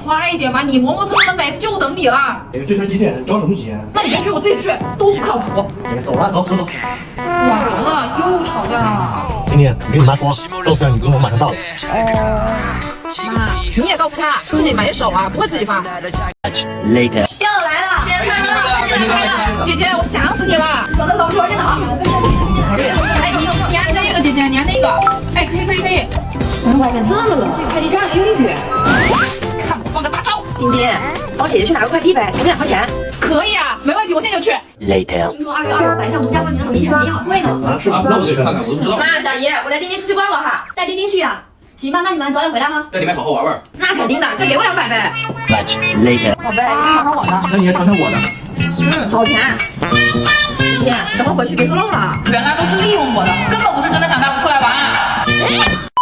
快一点吧，你磨磨蹭蹭的，每次就等你了。这才几点？着什么急啊？那你别去，我自己去，都不靠谱。走了，走。完了，又吵架了。今天你跟你妈说，告诉她你哥我马上到了。妈，你也告诉他自己买手啊，不会自己发。Later。又来了，新年快乐！姐姐，我想死你了。走的走，说真的啊。哎，你按这个，姐姐，你按那个。哎，可以。外面这么冷，这个快递站有点远。看我放个大招。丁丁，帮姐姐去拿个快递呗，给2块钱。可以啊，没问题，我现在就去。Later。听说2月25百项独家冠名的米雪米好贵呢。啊，是吗？那我得去看看，我都不知道。妈，小姨，我带丁丁出去逛逛哈。带丁丁去呀？行吧，那你们早点回来哈。带你们好好玩玩。那肯定的，再给我200呗。Much later。宝贝，你尝尝我的。那你也尝尝我的。好甜。丁丁，等会回去别说漏了啊。原来都是利用我的，根本不是真的想带我出来玩。